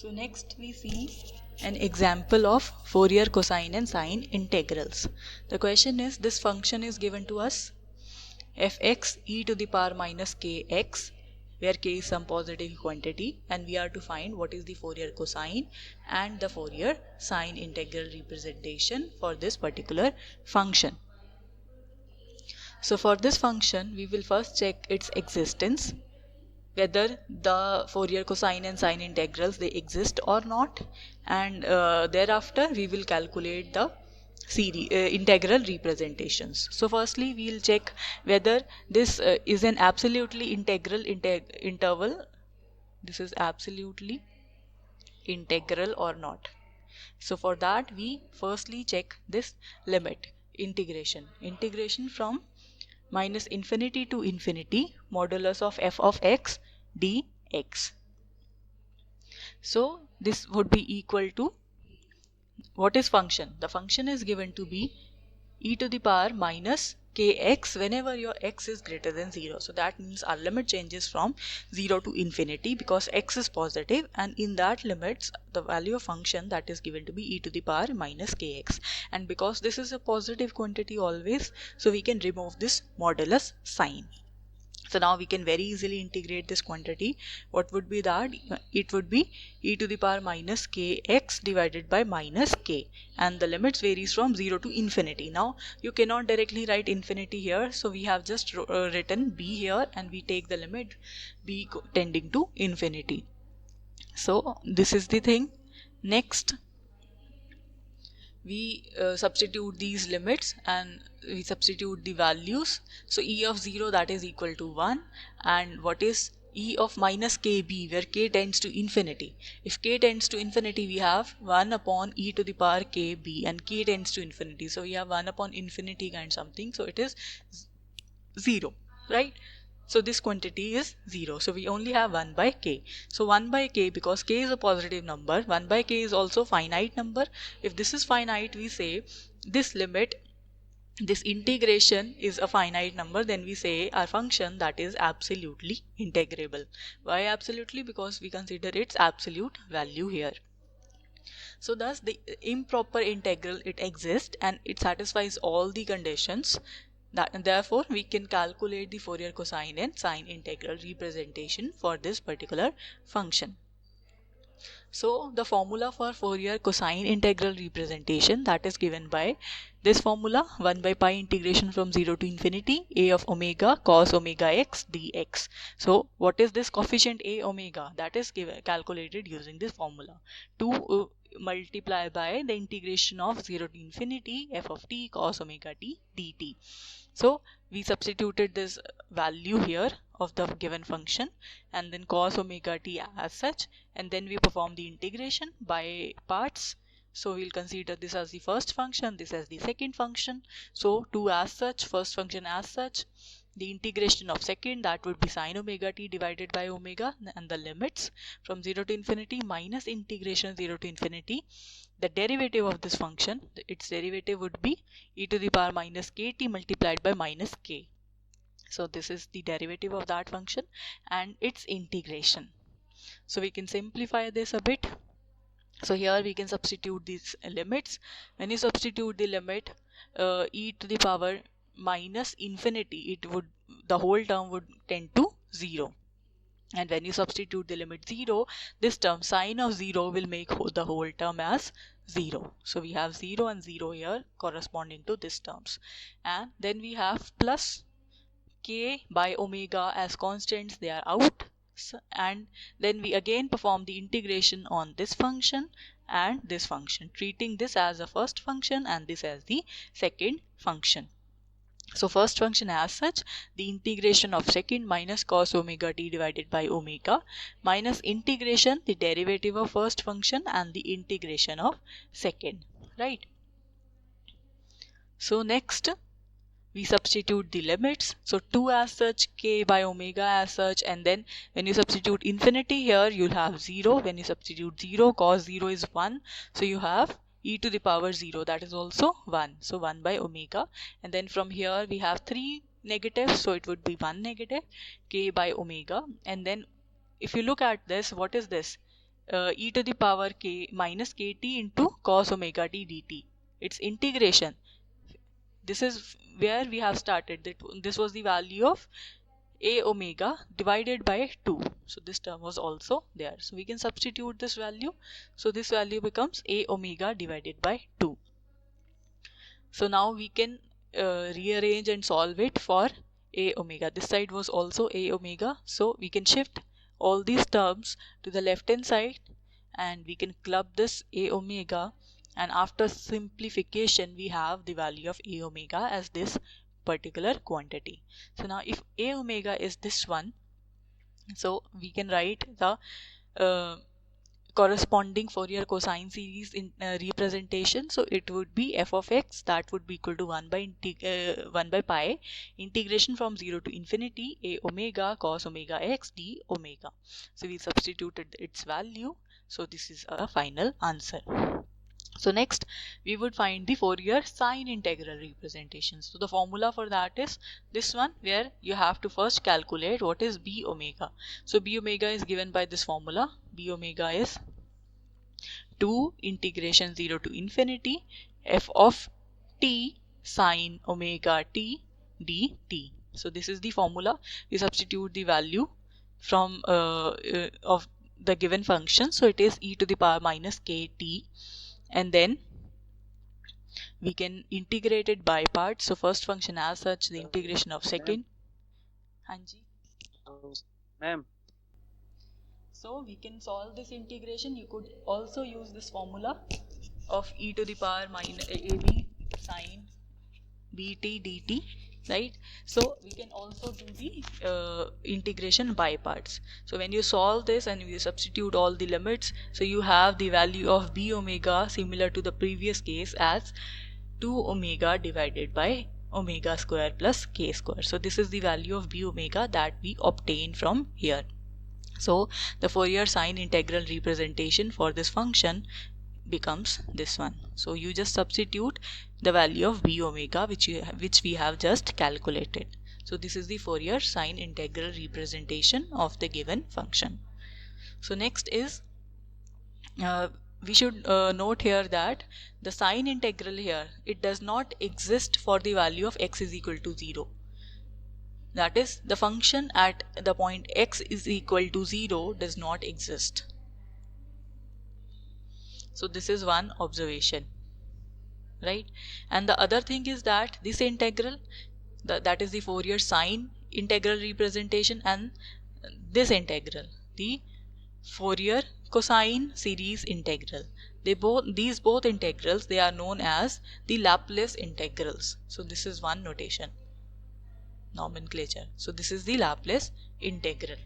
So next we see an example of Fourier cosine and sine integrals. The question is, this function is given to us fx e to the power minus kx, where k is some positive quantity, and we are to find what is the Fourier cosine and the Fourier sine integral representation for this particular function. So for this function we will first check its existence, whether the Fourier cosine and sine integrals they exist or not, and thereafter we will calculate the series integral representations. So firstly we will check whether this is an absolutely integral interval, this is absolutely integral or not. So for that we firstly check this limit integration from minus infinity to infinity modulus of f of x dx. So this would be equal to, what is function? The function is given to be e to the power minus kx whenever your x is greater than 0. So that means our limit changes from 0 to infinity because x is positive, and in that limits the value of function that is given to be e to the power minus kx. And because this is a positive quantity always, so we can remove this modulus sign. So now we can very easily integrate this quantity. What would be that? It would be e to the power minus kx divided by minus k, and the limits varies from 0 to infinity. Now you cannot directly write infinity here, so we have just written b here, and we take the limit b tending to infinity. So this is the thing. Next we substitute these limits and we substitute the values. So e of 0 that is equal to 1, and what is e of minus kb, where k tends to infinity? If k tends to infinity we have 1 upon e to the power kb, and k tends to infinity, so we have 1 upon infinity kind something, so it is 0, right? So this quantity is 0. So we only have 1 by k. So 1 by k, because k is a positive number, 1 by k is also finite number. If this is finite, we say this limit, this integration is a finite number, then we say our function that is absolutely integrable. Why absolutely? Because we consider its absolute value here. So thus the improper integral, it exists and it satisfies all the conditions. And therefore we can calculate the Fourier cosine and sine integral representation for this particular function. So the formula for Fourier cosine integral representation, that is given by this formula, 1 by pi integration from 0 to infinity a of omega cos omega x dx. So what is this coefficient a omega? That is calculated using this formula, to multiply by the integration of 0 to infinity f of t cos omega t dt. So we substituted this value here of the given function and then cos omega t as such, and then we perform the integration by parts. So we'll consider this as the first function, this as the second function. So as such, first function as such, the integration of second, that would be sin omega t divided by omega, and the limits from 0 to infinity minus integration 0 to infinity. The derivative of this function, its derivative would be e to the power minus kt multiplied by minus k. So this is the derivative of that function and its integration. So we can simplify this a bit. So here we can substitute these limits. When you substitute the limit e to the power minus infinity, the whole term would tend to 0. And when you substitute the limit 0, this term sine of 0 will make the whole term as 0. So we have 0 and 0 here corresponding to these terms. And then we have plus k by omega as constants, they are out. And then we again perform the integration on this function and this function, treating this as a first function and this as the second function. So first function as such, the integration of second minus cos omega t divided by omega minus integration, the derivative of first function and the integration of second, right? So next we substitute the limits. So 2 as such, k by omega as such, and then when you substitute infinity here, you'll have 0. When you substitute 0, cos 0 is 1. So you have e to the power 0, that is also 1. So 1 by omega. And then from here we have 3 negatives, so it would be 1 negative k by omega. And then if you look at this, what is this? e to the power k minus kt into cos omega t dt. Its integration. This is where we have started. This was the value of a omega divided by 2. So this term was also there. So we can substitute this value. So this value becomes a omega divided by 2. So now we can rearrange and solve it for a omega. This side was also a omega. So we can shift all these terms to the left hand side and we can club this a omega, and after simplification we have the value of a omega as this particular quantity. So now if a omega is this one, so we can write the corresponding Fourier cosine series in representation. So it would be f of x, that would be equal to 1 by pi integration from 0 to infinity a omega cos omega x d omega. So we substituted its value. So this is a final answer. So next we would find the Fourier sine integral representation. So the formula for that is this one, where you have to first calculate what is b omega. So b omega is given by this formula. B omega is 2 integration 0 to infinity f of t sine omega t dt. So this is the formula. You substitute the value from of the given function. So it is e to the power minus kt, and then we can integrate it by parts. So first function as such, the integration of second. Hanji. Ma'am. So we can solve this integration. You could also use this formula of e to the power minus ab sine bt dt, right? So we can also do the integration by parts. So when you solve this and you substitute all the limits, so you have the value of b omega similar to the previous case as 2 omega divided by omega square plus k square. So this is the value of b omega that we obtain from here. So the Fourier sine integral representation for this function becomes this one. So you just substitute the value of b omega which we have just calculated. So this is the Fourier sine integral representation of the given function. So next is we should note here that the sine integral here, it does not exist for the value of x is equal to 0. That is, the function at the point x is equal to 0 does not exist. So this is one observation, right? And the other thing is that this integral, that is the Fourier sine integral representation, and this integral, the Fourier cosine series integral, these both integrals, they are known as the Laplace integrals. So this is one notation, nomenclature. So this is the Laplace integral.